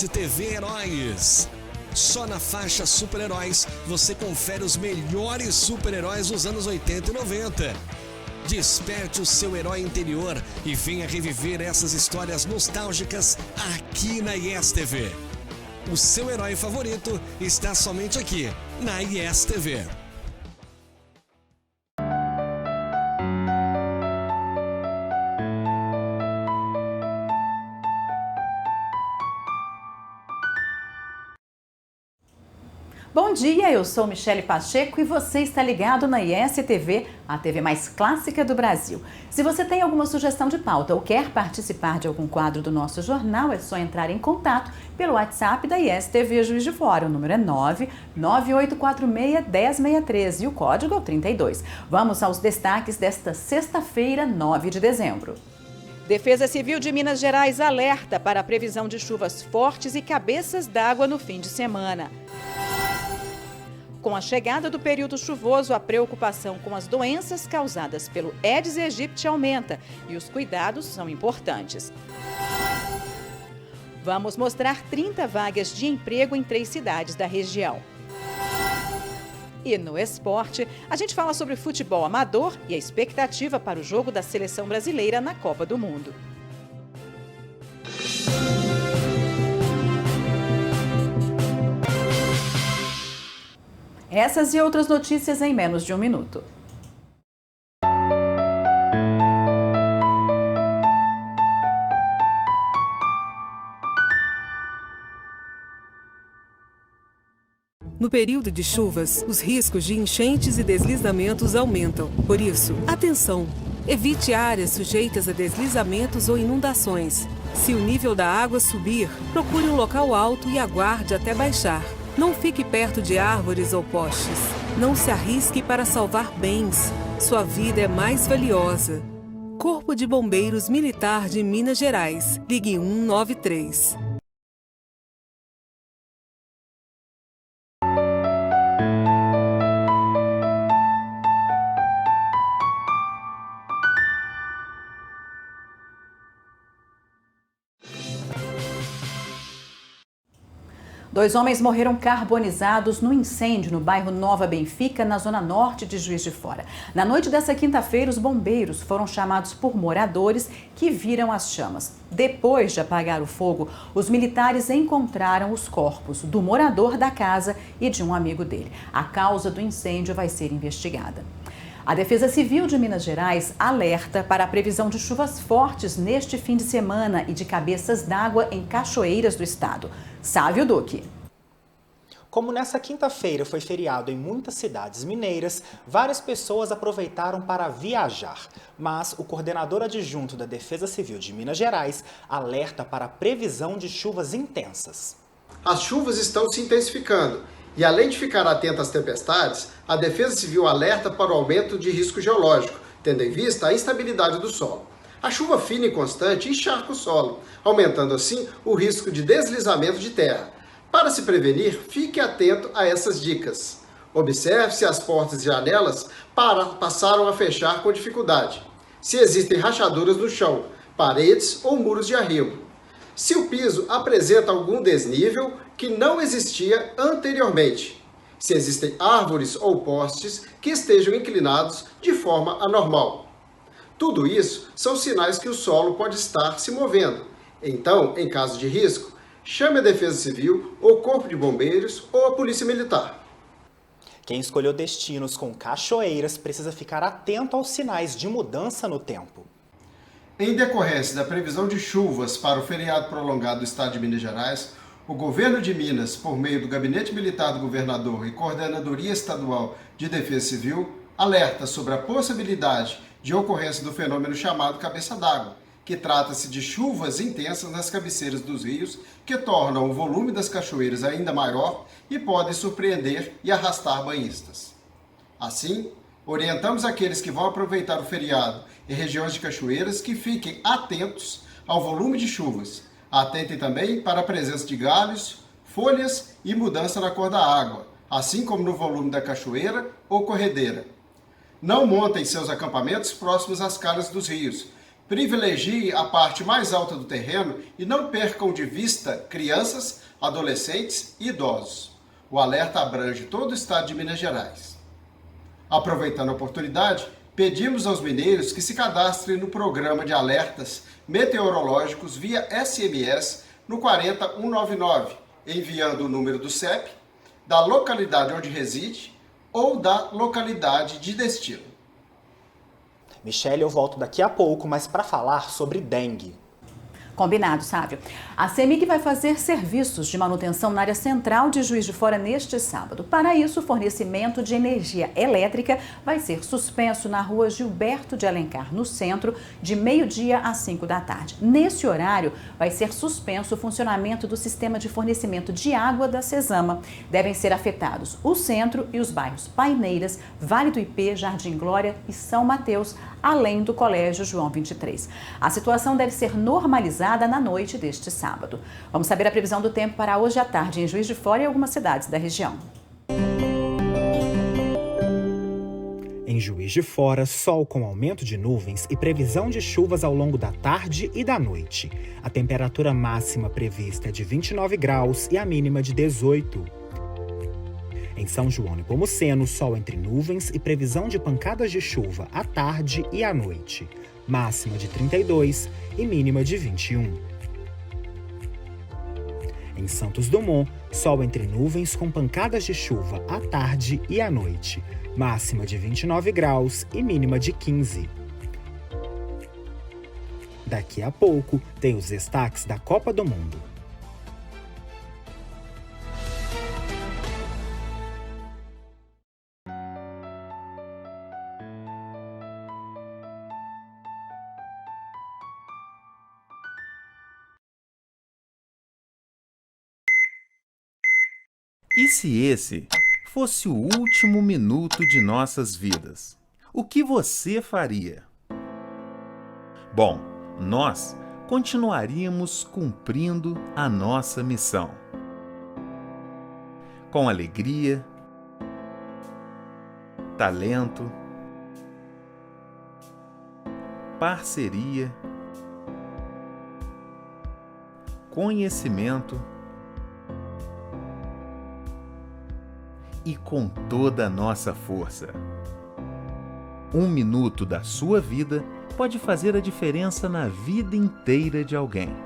ISTV Heróis. Só na faixa Super-Heróis você confere os melhores super-heróis dos anos 80 e 90. Desperte o seu herói interior e venha reviver essas histórias nostálgicas aqui na ISTV. O seu herói favorito está somente aqui, na ISTV. Bom dia, eu sou Michele Pacheco e você está ligado na ISTV, a TV mais clássica do Brasil. Se você tem alguma sugestão de pauta ou quer participar de algum quadro do nosso jornal, é só entrar em contato pelo WhatsApp da ISTV Juiz de Fora. O número é 99846-1063 e o código é o 32. Vamos aos destaques desta sexta-feira, 9 de dezembro. Defesa Civil de Minas Gerais alerta para a previsão de chuvas fortes e cabeças d'água no fim de semana. Com a chegada do período chuvoso, a preocupação com as doenças causadas pelo Aedes aegypti aumenta e os cuidados são importantes. Vamos mostrar 30 vagas de emprego em 3 cidades da região. E no esporte, a gente fala sobre futebol amador e a expectativa para o jogo da seleção brasileira na Copa do Mundo. Essas e outras notícias em menos de um minuto. No período de chuvas, os riscos de enchentes e deslizamentos aumentam. Por isso, atenção! Evite áreas sujeitas a deslizamentos ou inundações. Se o nível da água subir, procure um local alto e aguarde até baixar. Não fique perto de árvores ou postes. Não se arrisque para salvar bens. Sua vida é mais valiosa. Corpo de Bombeiros Militar de Minas Gerais. Ligue 193. Dois homens morreram carbonizados no incêndio no bairro Nova Benfica, na zona norte de Juiz de Fora. Na noite dessa quinta-feira, os bombeiros foram chamados por moradores que viram as chamas. Depois de apagar o fogo, os militares encontraram os corpos do morador da casa e de um amigo dele. A causa do incêndio vai ser investigada. A Defesa Civil de Minas Gerais alerta para a previsão de chuvas fortes neste fim de semana e de cabeças d'água em cachoeiras do estado. Sávio Duque. Como nessa quinta-feira foi feriado em muitas cidades mineiras, várias pessoas aproveitaram para viajar. Mas o coordenador adjunto da Defesa Civil de Minas Gerais alerta para a previsão de chuvas intensas. As chuvas estão se intensificando. E além de ficar atento às tempestades, a Defesa Civil alerta para o aumento de risco geológico, tendo em vista a instabilidade do solo. A chuva fina e constante encharca o solo, aumentando assim o risco de deslizamento de terra. Para se prevenir, fique atento a essas dicas. Observe se as portas e janelas passaram a fechar com dificuldade. Se existem rachaduras no chão, paredes ou muros de arrimo. Se o piso apresenta algum desnível que não existia anteriormente. Se existem árvores ou postes que estejam inclinados de forma anormal. Tudo isso são sinais que o solo pode estar se movendo. Então, em caso de risco, chame a Defesa Civil, o Corpo de Bombeiros ou a Polícia Militar. Quem escolheu destinos com cachoeiras precisa ficar atento aos sinais de mudança no tempo. Em decorrência da previsão de chuvas para o feriado prolongado do estado de Minas Gerais, o governo de Minas, por meio do Gabinete Militar do Governador e Coordenadoria Estadual de Defesa Civil, alerta sobre a possibilidade de ocorrência do fenômeno chamado cabeça d'água, que trata-se de chuvas intensas nas cabeceiras dos rios que tornam o volume das cachoeiras ainda maior e podem surpreender e arrastar banhistas. Assim, orientamos aqueles que vão aproveitar o feriado em regiões de cachoeiras que fiquem atentos ao volume de chuvas. Atentem também para a presença de galhos, folhas e mudança na cor da água, assim como no volume da cachoeira ou corredeira. Não montem seus acampamentos próximos às calhas dos rios. Privilegie a parte mais alta do terreno e não percam de vista crianças, adolescentes e idosos. O alerta abrange todo o estado de Minas Gerais. Aproveitando a oportunidade, pedimos aos mineiros que se cadastrem no programa de alertas meteorológicos via SMS no 40199, enviando o número do CEP, da localidade onde reside ou da localidade de destino. Michele, eu volto daqui a pouco, mas para falar sobre dengue. Combinado, Sávio. A CEMIG vai fazer serviços de manutenção na área central de Juiz de Fora neste sábado. Para isso, o fornecimento de energia elétrica vai ser suspenso na rua Gilberto de Alencar, no centro, de meio-dia às 5 da tarde. Nesse horário, vai ser suspenso o funcionamento do sistema de fornecimento de água da Cesama. Devem ser afetados o centro e os bairros Paineiras, Vale do Ipê, Jardim Glória e São Mateus, além do Colégio João 23. A situação deve ser normalizada na noite deste sábado. Vamos saber a previsão do tempo para hoje à tarde em Juiz de Fora e algumas cidades da região. Em Juiz de Fora, sol com aumento de nuvens e previsão de chuvas ao longo da tarde e da noite. A temperatura máxima prevista é de 29 graus e a mínima de 18. Em São João Nepomuceno, sol entre nuvens e previsão de pancadas de chuva à tarde e à noite. Máxima de 32 e mínima de 21. Em Santos Dumont, sol entre nuvens com pancadas de chuva à tarde e à noite. Máxima de 29 graus e mínima de 15. Daqui a pouco, tem os destaques da Copa do Mundo. E se esse fosse o último minuto de nossas vidas? O que você faria? Bom, nós continuaríamos cumprindo a nossa missão. Com alegria, talento, parceria, conhecimento e com toda a nossa força. Um minuto da sua vida pode fazer a diferença na vida inteira de alguém.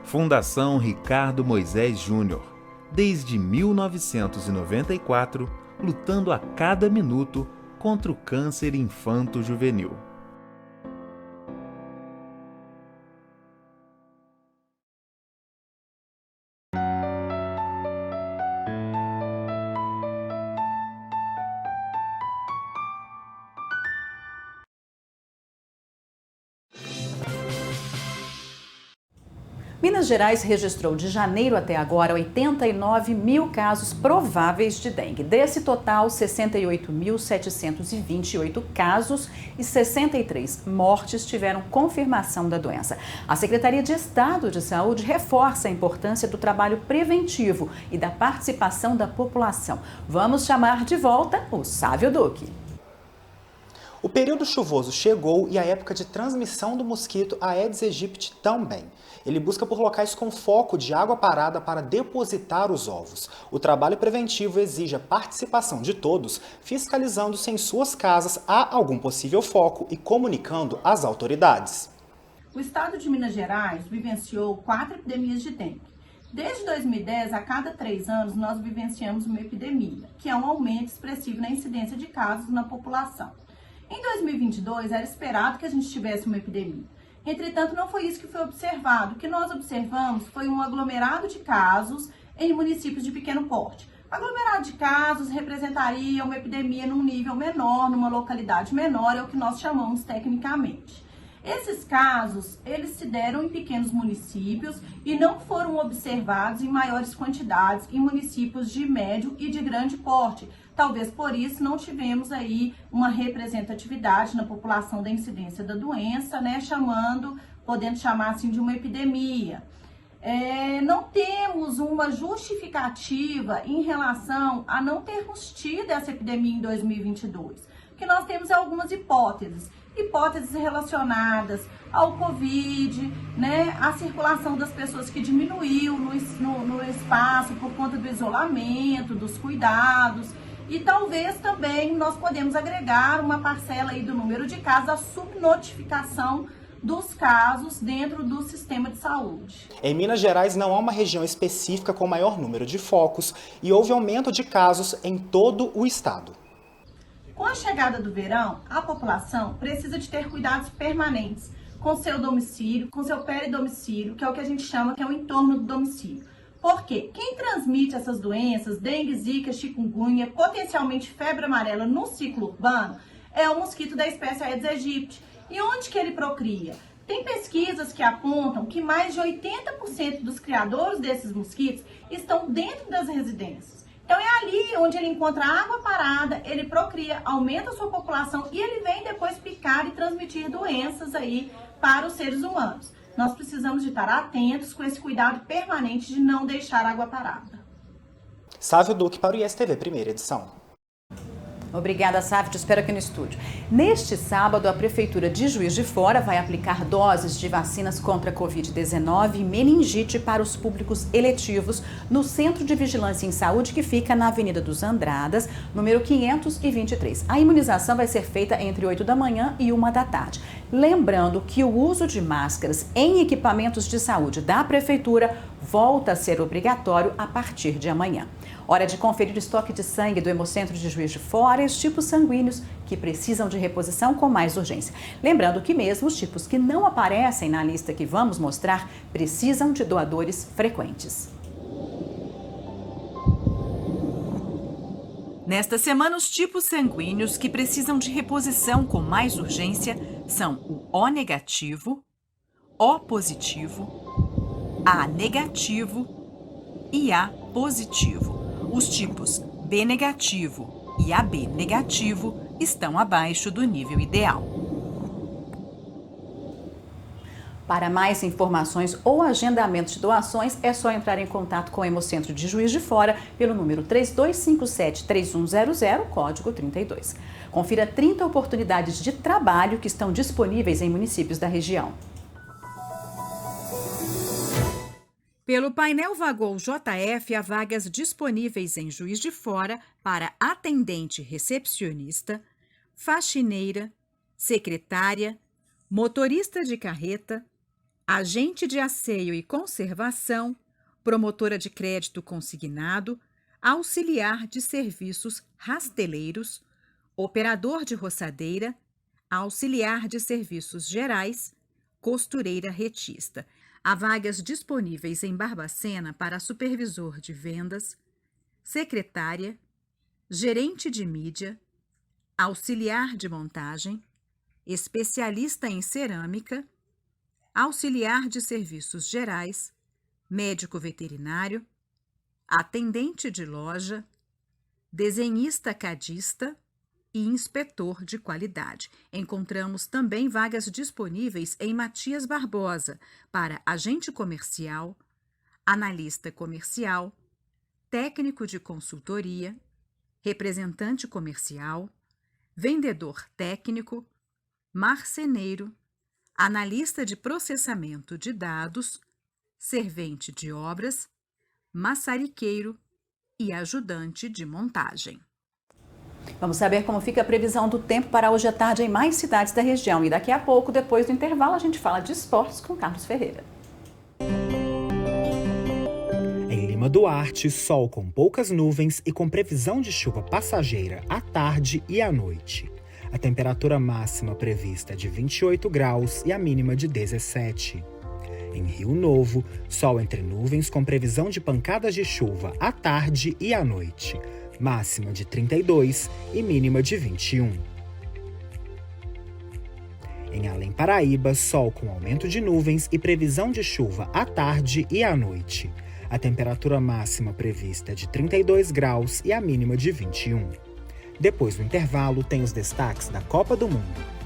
Fundação Ricardo Moisés Júnior, desde 1994, lutando a cada minuto contra o câncer infanto-juvenil. Minas Gerais registrou de janeiro até agora 89 mil casos prováveis de dengue. Desse total, 68.728 casos e 63 mortes tiveram confirmação da doença. A Secretaria de Estado de Saúde reforça a importância do trabalho preventivo e da participação da população. Vamos chamar de volta o Sávio Duque. O período chuvoso chegou e a época de transmissão do mosquito Aedes aegypti também. Ele busca por locais com foco de água parada para depositar os ovos. O trabalho preventivo exige a participação de todos, fiscalizando se em suas casas há algum possível foco e comunicando às autoridades. O estado de Minas Gerais vivenciou 4 epidemias de dengue. Desde 2010, a cada 3 anos, nós vivenciamos uma epidemia, que é um aumento expressivo na incidência de casos na população. Em 2022, era esperado que a gente tivesse uma epidemia. Entretanto, não foi isso que foi observado. O que nós observamos foi um aglomerado de casos em municípios de pequeno porte. Aglomerado de casos representaria uma epidemia num nível menor, numa localidade menor, é o que nós chamamos tecnicamente. Esses casos, eles se deram em pequenos municípios e não foram observados em maiores quantidades em municípios de médio e de grande porte. Talvez por isso não tivemos aí uma representatividade na população da incidência da doença, né, podendo chamar assim de uma epidemia. Não temos uma justificativa em relação a não termos tido essa epidemia em 2022, porque nós temos algumas hipóteses. hipóteses relacionadas ao Covid, né, a circulação das pessoas que diminuiu no espaço por conta do isolamento, dos cuidados, e talvez também nós podemos agregar uma parcela aí do número de casos, a subnotificação dos casos dentro do sistema de saúde. Em Minas Gerais não há uma região específica com maior número de focos e houve aumento de casos em todo o estado. Com a chegada do verão, a população precisa de ter cuidados permanentes com seu domicílio, com seu peridomicílio, que é o que a gente chama que é o entorno do domicílio. Porque quem transmite essas doenças, dengue, zika, chikungunya, potencialmente febre amarela no ciclo urbano, é o mosquito da espécie Aedes aegypti. E onde que ele procria? Tem pesquisas que apontam que mais de 80% dos criadores desses mosquitos estão dentro das residências. Então é ali onde ele encontra água parada, ele procria, aumenta a sua população e ele vem depois picar e transmitir doenças aí para os seres humanos. Nós precisamos de estar atentos com esse cuidado permanente de não deixar água parada. Sávio Duque para o ISTV, primeira edição. Obrigada, Sávio. Te espero aqui no estúdio. Neste sábado, a Prefeitura de Juiz de Fora vai aplicar doses de vacinas contra a Covid-19 e meningite para os públicos eletivos no Centro de Vigilância em Saúde, que fica na Avenida dos Andradas, número 523. A imunização vai ser feita entre 8 da manhã e 1 da tarde. Lembrando que o uso de máscaras em equipamentos de saúde da Prefeitura volta a ser obrigatório a partir de amanhã. Hora de conferir o estoque de sangue do Hemocentro de Juiz de Fora e os tipos sanguíneos que precisam de reposição com mais urgência. Lembrando que mesmo os tipos que não aparecem na lista que vamos mostrar precisam de doadores frequentes. Nesta semana, os tipos sanguíneos que precisam de reposição com mais urgência são o O negativo, O positivo, A negativo e A positivo. Os tipos B negativo e AB negativo estão abaixo do nível ideal. Para mais informações ou agendamento de doações, é só entrar em contato com o Hemocentro de Juiz de Fora pelo número 3257-3100, código 32. Confira 30 oportunidades de trabalho que estão disponíveis em municípios da região. Pelo painel Vagol JF, há vagas disponíveis em Juiz de Fora para atendente recepcionista, faxineira, secretária, motorista de carreta, agente de asseio e conservação, promotora de crédito consignado, auxiliar de serviços rasteleiros, operador de roçadeira, auxiliar de serviços gerais, costureira retista. Há vagas disponíveis em Barbacena para supervisor de vendas, secretária, gerente de mídia, auxiliar de montagem, especialista em cerâmica, auxiliar de serviços gerais, médico veterinário, atendente de loja, desenhista cadista e inspetor de qualidade. Encontramos também vagas disponíveis em Matias Barbosa para agente comercial, analista comercial, técnico de consultoria, representante comercial, vendedor técnico, marceneiro, analista de processamento de dados, servente de obras, maçariqueiro e ajudante de montagem. Vamos saber como fica a previsão do tempo para hoje à tarde em mais cidades da região. E daqui a pouco, depois do intervalo, a gente fala de esportes com Carlos Ferreira. Em Lima Duarte, sol com poucas nuvens e com previsão de chuva passageira à tarde e à noite. A temperatura máxima prevista é de 28 graus e a mínima de 17. Em Rio Novo, sol entre nuvens com previsão de pancadas de chuva à tarde e à noite. Máxima de 32 e mínima de 21. Em Além Paraíba, sol com aumento de nuvens e previsão de chuva à tarde e à noite. A temperatura máxima prevista é de 32 graus e a mínima de 21. Depois do intervalo, tem os destaques da Copa do Mundo.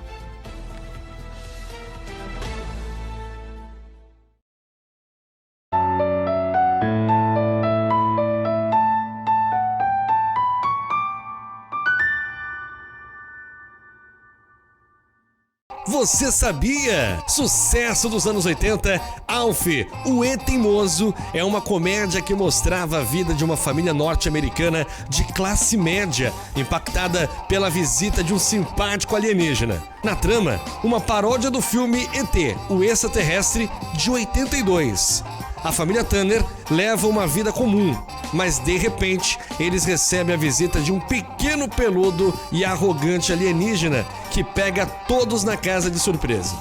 Você sabia? Sucesso dos anos 80, Alf, o E Teimoso, é uma comédia que mostrava a vida de uma família norte-americana de classe média, impactada pela visita de um simpático alienígena. Na trama, uma paródia do filme ET, o Extraterrestre, de 82. A família Tanner leva uma vida comum, mas de repente eles recebem a visita de um pequeno peludo e arrogante alienígena que pega todos na casa de surpresa.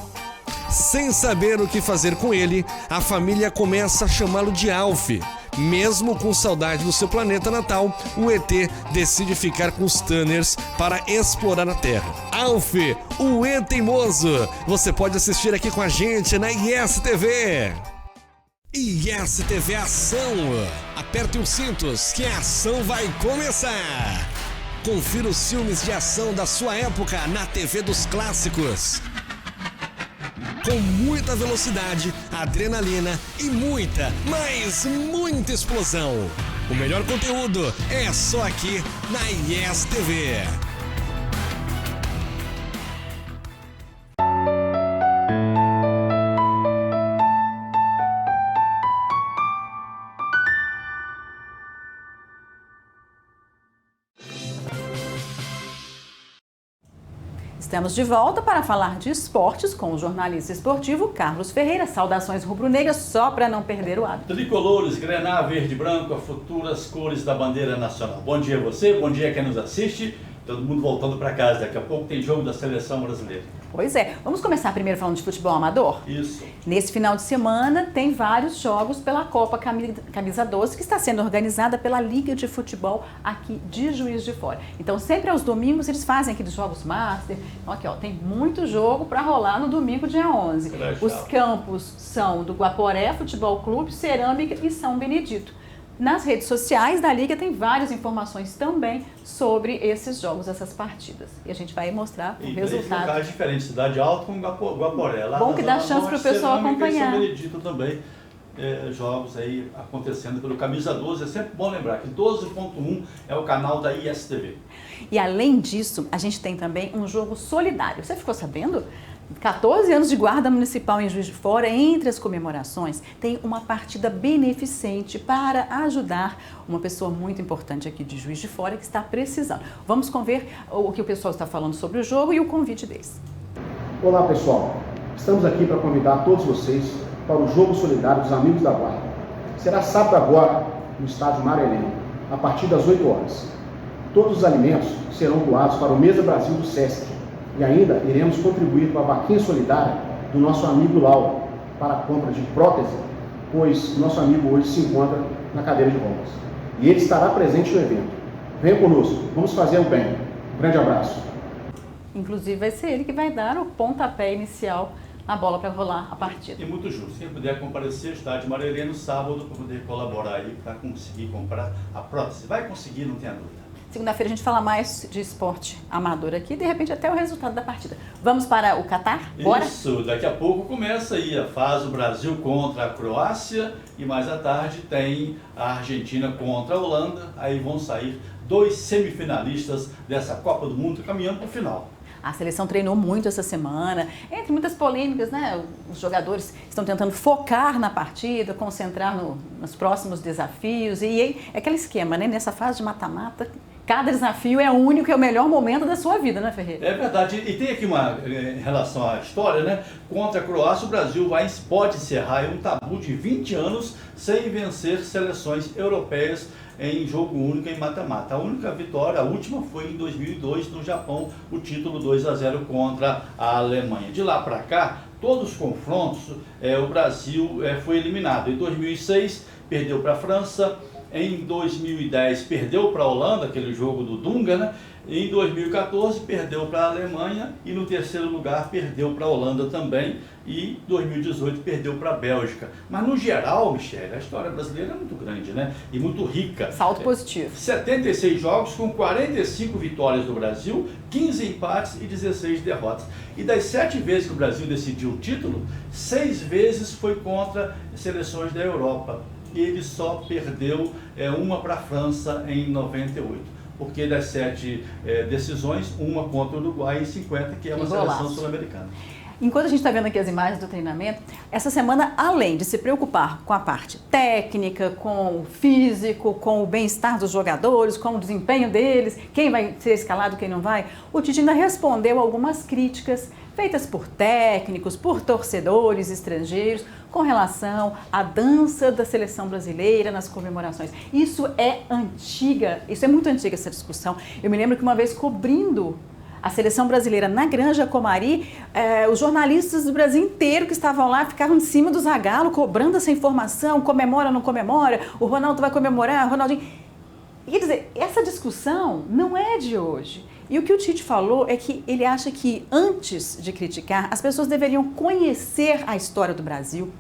Sem saber o que fazer com ele, a família começa a chamá-lo de Alf. Mesmo com saudade do seu planeta natal, o ET decide ficar com os Tanners para explorar a Terra. Alf, o E Teimoso, você pode assistir aqui com a gente na IS TV. IS TV Ação. Aperte os cintos que a ação vai começar. Confira os filmes de ação da sua época na TV dos clássicos. Com muita velocidade, adrenalina e muita, mas muita explosão. O melhor conteúdo é só aqui na IS TV. Estamos de volta para falar de esportes com o jornalista esportivo Carlos Ferreira. Saudações rubro-negras, só para não perder o hábito. Tricolores, grená, verde e branco, as futuras cores da bandeira nacional. Bom dia a você, bom dia a quem nos assiste. Todo mundo voltando para casa, daqui a pouco tem jogo da seleção brasileira. Pois é, vamos começar primeiro falando de futebol amador? Isso. Nesse final de semana tem vários jogos pela Copa Camisa 12, que está sendo organizada pela Liga de Futebol aqui de Juiz de Fora. Então sempre aos domingos eles fazem aqueles jogos master. Então aqui ó, tem muito jogo para rolar no domingo dia 11. Os campos são do Guaporé Futebol Clube, Cerâmica e São Benedito. Nas redes sociais da Liga tem várias informações também sobre esses jogos, essas partidas. E a gente vai mostrar o resultado. E locais diferentes, Cidade Alta com Guaporé. Lá bom que dá chance para o pessoal acompanhar. São Benedito também, jogos aí acontecendo pelo Camisa 12. É sempre bom lembrar que 12.1 é o canal da ISTV. E além disso, a gente tem também um jogo solidário. Você ficou sabendo? 14 anos de guarda municipal em Juiz de Fora, entre as comemorações, tem uma partida beneficente para ajudar uma pessoa muito importante aqui de Juiz de Fora que está precisando. Vamos ver o que o pessoal está falando sobre o jogo e o convite deles. Olá pessoal, estamos aqui para convidar todos vocês para o Jogo Solidário dos Amigos da Guarda. Será sábado agora no estádio Mário Heleno, a partir das 8 horas. Todos os alimentos serão doados para o Mesa Brasil do Sesc. E ainda iremos contribuir com a vaquinha solidária do nosso amigo Lau para a compra de prótese, pois nosso amigo hoje se encontra na cadeira de rodas. E ele estará presente no evento. Venha conosco, vamos fazer o bem. Um grande abraço. Inclusive vai ser ele que vai dar o pontapé inicial na bola para rolar a partida. E muito justo. Quem puder comparecer, estádio Mário Heleno, sábado, para poder colaborar aí para conseguir comprar a prótese. Vai conseguir, não tenha dúvida. Segunda-feira a gente fala mais de esporte amador aqui, de repente até o resultado da partida. Vamos para o Catar? Bora? Isso, daqui a pouco começa aí a fase, o Brasil contra a Croácia e mais à tarde tem a Argentina contra a Holanda. Aí vão sair 2 semifinalistas dessa Copa do Mundo caminhando para o final. A seleção treinou muito essa semana, entre muitas polêmicas, né? Os jogadores estão tentando focar na partida, concentrar nos próximos desafios. E é aquele esquema, né? Nessa fase de mata-mata, cada desafio é único, é o melhor momento da sua vida, né, Ferreira? É verdade. E tem aqui em relação à história, né? Contra a Croácia, o Brasil pode encerrar um tabu de 20 anos sem vencer seleções europeias em jogo único em mata-mata. A única vitória, a última, foi em 2002 no Japão, o título 2-0 contra a Alemanha. De lá para cá, todos os confrontos, o Brasil foi eliminado. Em 2006, perdeu para a França. Em 2010, perdeu para a Holanda, aquele jogo do Dunga, né? Em 2014, perdeu para a Alemanha e no terceiro lugar, perdeu para a Holanda também. E 2018, perdeu para a Bélgica. Mas no geral, Michele, a história brasileira é muito grande, né? E muito rica. Salto positivo. 76 jogos com 45 vitórias do Brasil, 15 empates e 16 derrotas. E das 7 vezes que o Brasil decidiu o título, 6 vezes foi contra seleções da Europa. Ele só perdeu uma para a França em 98. Porque das 7 decisões, uma contra o Uruguai em 50, que é uma seleção sul-americana. Enquanto a gente está vendo aqui as imagens do treinamento, essa semana, além de se preocupar com a parte técnica, com o físico, com o bem-estar dos jogadores, com o desempenho deles, quem vai ser escalado, quem não vai, o Tite ainda respondeu algumas críticas feitas por técnicos, por torcedores estrangeiros, com relação à dança da seleção brasileira nas comemorações. Isso é muito antiga essa discussão. Eu me lembro que uma vez cobrindo a seleção brasileira na Granja Comari, os jornalistas do Brasil inteiro que estavam lá ficavam em cima do Zagallo, cobrando essa informação, comemora ou não comemora, o Ronaldo vai comemorar, o Ronaldinho... Quer dizer, essa discussão não é de hoje. E o que o Tite falou é que ele acha que, antes de criticar, as pessoas deveriam conhecer a história do Brasil,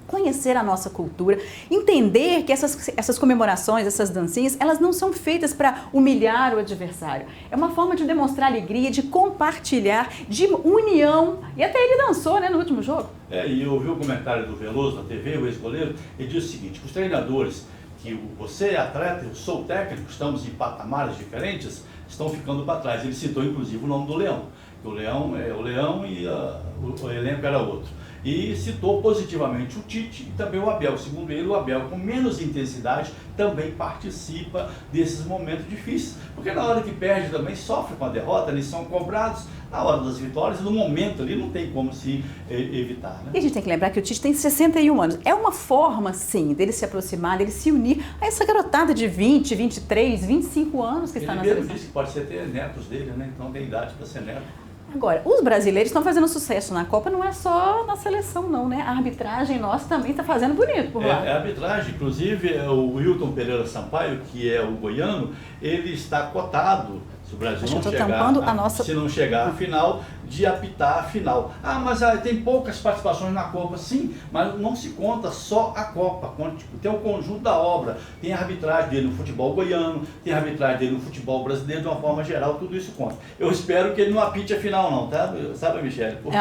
conhecer a nossa cultura, entender que essas comemorações, essas dancinhas, elas não são feitas para humilhar o adversário. É uma forma de demonstrar alegria, de compartilhar, de união. E até ele dançou, né, no último jogo. E eu ouvi o comentário do Veloso na TV, o ex-goleiro, ele disse o seguinte, que os treinadores, que você é atleta, eu sou técnico, estamos em patamares diferentes, estão ficando para trás. Ele citou, inclusive, o nome do Leão. O Leão é o Leão e o elenco era outro. E citou positivamente o Tite e também o Abel. Segundo ele, o Abel, com menos intensidade, também participa desses momentos difíceis. Porque na hora que perde também sofre com a derrota, eles são cobrados na hora das vitórias, no momento ali não tem como se evitar. Né? E a gente tem que lembrar que o Tite tem 61 anos. É uma forma, sim, dele se aproximar, dele se unir a essa garotada de 20, 23, 25 anos que está na seleção. Ele disse que pode ser ter netos dele, né? Então tem idade para ser neto. Agora, os brasileiros estão fazendo sucesso na Copa, não é só na seleção não, né? A arbitragem nossa também está fazendo bonito por lá. A arbitragem, inclusive o Wilton Pereira Sampaio, que é o goiano, ele está cotado, se o Brasil se não chegar à final, de apitar a final. Mas tem poucas participações na Copa, sim, mas não se conta só a Copa, tem o conjunto da obra, tem a arbitragem dele no futebol goiano, tem a arbitragem dele no futebol brasileiro, de uma forma geral, tudo isso conta. Eu espero que ele não apite a final não, tá? Sabe, Michele? Porque,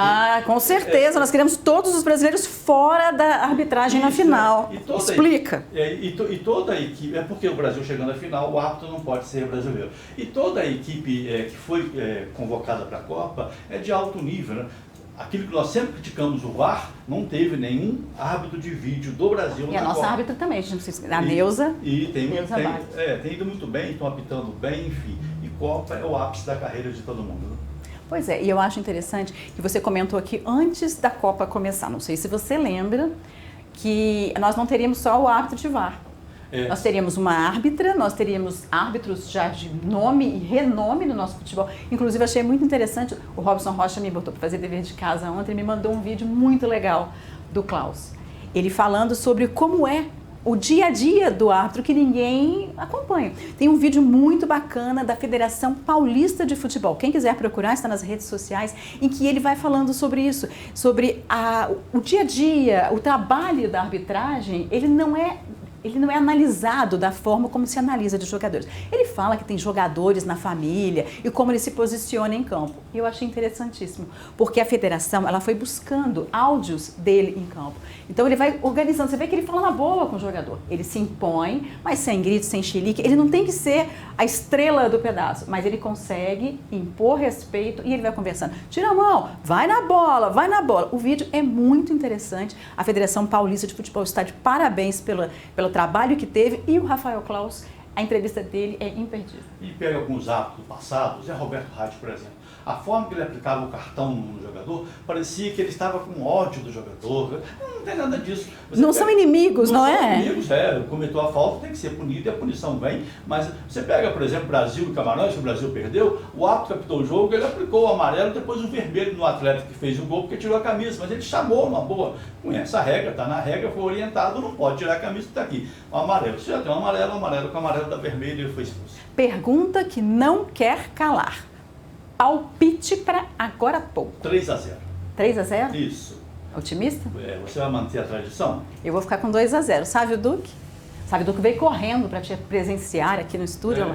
com certeza, nós queremos todos os brasileiros fora da arbitragem na final. Explica. E toda a equipe, é porque o Brasil chegando à final, o árbitro não pode ser brasileiro. E toda a equipe que foi convocada para a Copa é de alto nível, né? Aquilo que nós sempre criticamos o VAR, não teve nenhum árbitro de vídeo do Brasil na Copa. E a nossa árbitra também, a gente não precisa... A Neuza. E tem ido muito bem, estão apitando bem, enfim. E Copa é o ápice da carreira de todo mundo, né? Pois é, e eu acho interessante que você comentou aqui antes da Copa começar. Não sei se você lembra que nós não teríamos só o árbitro de VAR. Nós teríamos uma árbitra, nós teríamos árbitros já de nome e renome no nosso futebol. Inclusive, achei muito interessante, o Robson Rocha me botou para fazer dever de casa ontem, me mandou um vídeo muito legal do Klaus. Ele falando sobre como é o dia a dia do árbitro que ninguém acompanha. Tem um vídeo muito bacana da Federação Paulista de Futebol. Quem quiser procurar, está nas redes sociais, em que ele vai falando sobre isso, sobre o dia a dia, o trabalho da arbitragem, ele não é analisado da forma como se analisa de jogadores. Ele fala que tem jogadores na família e como ele se posiciona em campo. E eu achei interessantíssimo, porque a federação ela foi buscando áudios dele em campo. Então ele vai organizando, você vê que ele fala na boa com o jogador. Ele se impõe, mas sem gritos, sem chilique. Ele não tem que ser a estrela do pedaço, mas ele consegue impor respeito e ele vai conversando. Tira a mão, vai na bola, vai na bola. O vídeo é muito interessante. A Federação Paulista de Futebol está de parabéns pelo trabalho que teve, e o Rafael Klaus, a entrevista dele é imperdível. E pega alguns hábitos do passado, Zé Roberto Rádio, por exemplo. A forma que ele aplicava o cartão no jogador, parecia que ele estava com ódio do jogador. Não tem nada disso. São inimigos, não é? São inimigos, cometeu a falta, tem que ser punido e a punição vem. Mas você pega, por exemplo, Brasil e Camarões, que o Brasil perdeu, o árbitro captou o jogo, ele aplicou o amarelo, depois o vermelho no atleta que fez o gol, porque tirou a camisa. Mas ele chamou numa boa. Conhece a regra, está na regra, foi orientado, não pode tirar a camisa, está aqui. O amarelo. Se já tem um amarelo com o amarelo da vermelha, ele foi expulso. Pergunta que não quer calar. Palpite para agora há pouco. 3-0. 3-0? Isso. Otimista? Você vai manter a tradição? Eu vou ficar com 2-0. Sávio Duque? Sávio Duque veio correndo para te presenciar aqui no estúdio.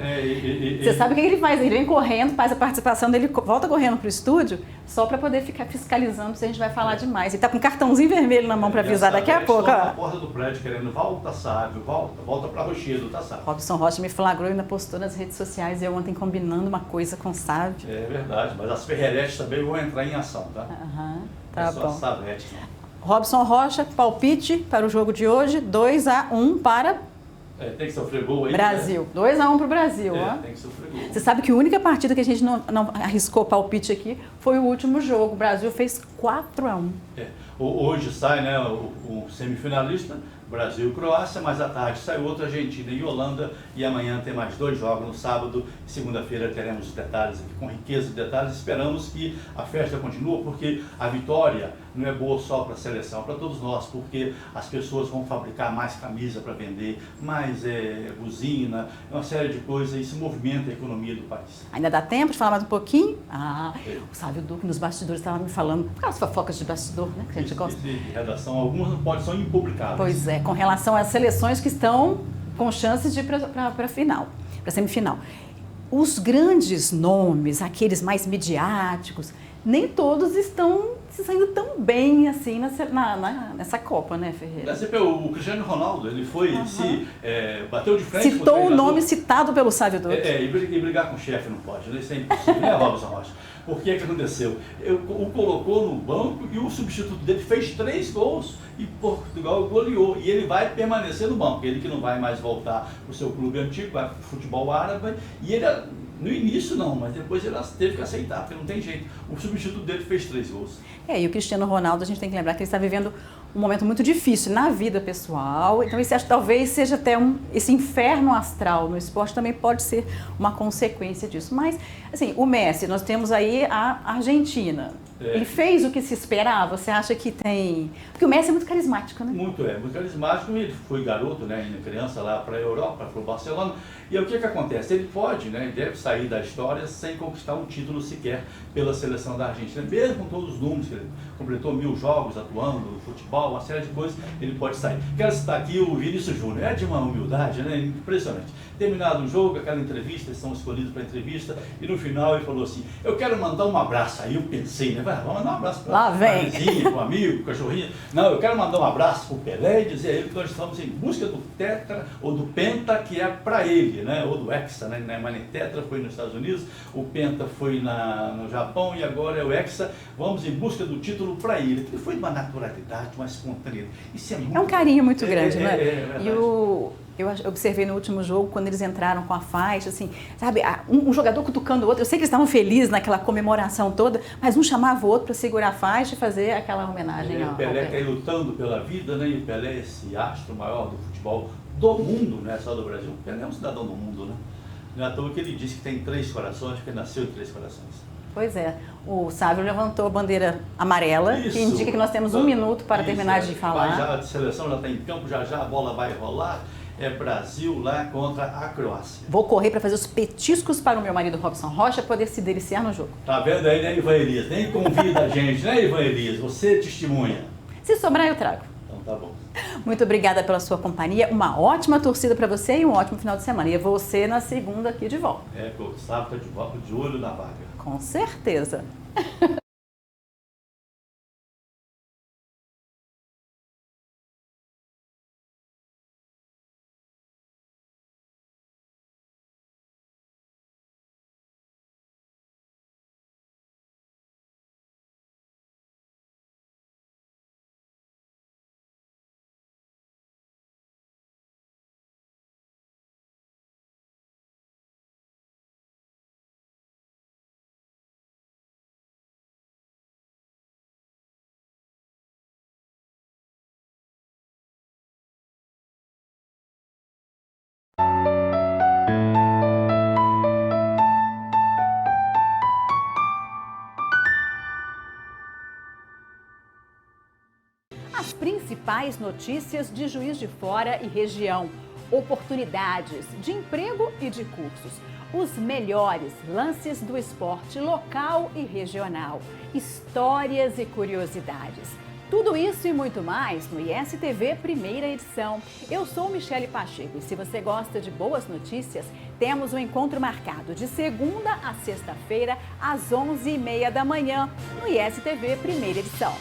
Você sabe o que ele faz? Ele vem correndo, faz a participação dele, volta correndo para o estúdio, só para poder ficar fiscalizando se a gente vai falar demais. Ele tá com um cartãozinho vermelho na mão para avisar daqui a pouco. Na porta do prédio querendo, volta, Sávio, volta para Rochedo, tá, Sávio? Robson Rocha me flagrou e ainda postou nas redes sociais, eu ontem combinando uma coisa com o Sávio. É verdade, mas as Ferreretes também vão entrar em ação, tá? Tá só bom. Savete. Robson Rocha, palpite para o jogo de hoje, 2-1 para Tem que sofrer gol aí. Brasil. Né? 2-1 para o Brasil. Ó. Tem que sofrer gol. Você sabe que a única partida que a gente não arriscou palpite aqui foi o último jogo. O Brasil fez 4-1. Hoje sai, né, o semifinalista, Brasil e Croácia, mas à tarde sai outro, Argentina e Holanda, e amanhã tem mais 2 jogos no sábado, e segunda-feira teremos os detalhes aqui, com riqueza de detalhes. Esperamos que a festa continue, porque a vitória não é boa só para a seleção, para todos nós, porque as pessoas vão fabricar mais camisa para vender, mais buzina, uma série de coisas, e isso movimenta a economia do país. Ainda dá tempo de falar mais um pouquinho? O Sávio Duque nos bastidores estava me falando, aquelas fofocas de bastidor, né, que a gente gosta. De redação, algumas são impublicáveis. Pois é, com relação às seleções que estão com chances de ir para a final, para a semifinal. Os grandes nomes, aqueles mais midiáticos, nem todos estão se saindo tão bem assim nessa Copa, né, Ferreira? O Cristiano Ronaldo, ele foi, bateu de frente... Citou o nome citado pelo Sávio Duque. E brigar com o chefe não pode, né? Isso é impossível, né, Robson Rocha? Por que aconteceu? O colocou no banco e o substituto dele fez 3 gols e Portugal goleou. E ele vai permanecer no banco, ele que não vai mais voltar para o seu clube antigo, vai para o futebol árabe, e ele... No início não, mas depois ele teve que aceitar, porque não tem jeito. O substituto dele fez 3 gols. E o Cristiano Ronaldo, a gente tem que lembrar que ele está vivendo um momento muito difícil na vida pessoal. Então, talvez seja até esse inferno astral no esporte também pode ser uma consequência disso. Mas, assim, o Messi, nós temos aí a Argentina. Ele fez o que se esperava? Você acha que tem... Porque o Messi é muito carismático, né? Muito carismático. Ele foi garoto, né, ainda criança, lá para a Europa, para o Barcelona. E aí, o que acontece? Ele pode, né, deve sair da história sem conquistar um título sequer pela seleção da Argentina. Mesmo com todos os números, que ele completou 1000 jogos atuando, futebol, uma série de coisas, ele pode sair. Quero citar aqui o Vinícius Júnior. É de uma humildade, né, impressionante. Terminado o jogo, aquela entrevista, eles são escolhidos para a entrevista, e no final ele falou assim, eu quero mandar um abraço. Aí eu pensei, né, vamos mandar um abraço para a vizinha, para o amigo, para o cachorrinho. Não, eu quero mandar um abraço para o Pelé e dizer a ele que nós estamos em busca do tetra, ou do penta, que é para ele, né, ou do hexa, né, mas nem tetra foi nos Estados Unidos, o penta foi no Japão e agora é o hexa. Vamos em busca do título para ele. Ele foi de uma naturalidade, uma espontaneidade. Isso é muito... É um carinho muito grande, né? E eu observei no último jogo, quando eles entraram com a faixa, assim, sabe, um jogador cutucando o outro. Eu sei que eles estavam felizes naquela comemoração toda, mas um chamava o outro para segurar a faixa e fazer aquela homenagem ao Pelé está aí lutando pela vida, né? E o Pelé é esse astro maior do futebol do mundo, não é só do Brasil. O Pelé é um cidadão do mundo, né? Não é à toa que ele disse que tem 3 corações, porque nasceu em 3 corações. Pois é. O Sávio levantou a bandeira amarela, que indica que nós temos 1 minuto para terminar de falar. Já a seleção já está em campo, já a bola vai rolar. É Brasil lá contra a Croácia. Vou correr para fazer os petiscos para o meu marido Robson Rocha poder se deliciar no jogo. Tá vendo aí, né, Ivan Elias? Nem convida a gente, né, Ivan Elias? Você testemunha. Se sobrar, eu trago. Então tá bom. Muito obrigada pela sua companhia. Uma ótima torcida para você e um ótimo final de semana. E você na segunda aqui de volta. O sábado tá de volta, de olho na vaga. Com certeza. As principais notícias de Juiz de Fora e região, oportunidades de emprego e de cursos, os melhores lances do esporte local e regional, histórias e curiosidades. Tudo isso e muito mais no ISTV Primeira Edição. Eu sou Michele Pacheco e se você gosta de boas notícias, temos um encontro marcado de segunda a sexta-feira às 11h30 da manhã no ISTV Primeira Edição.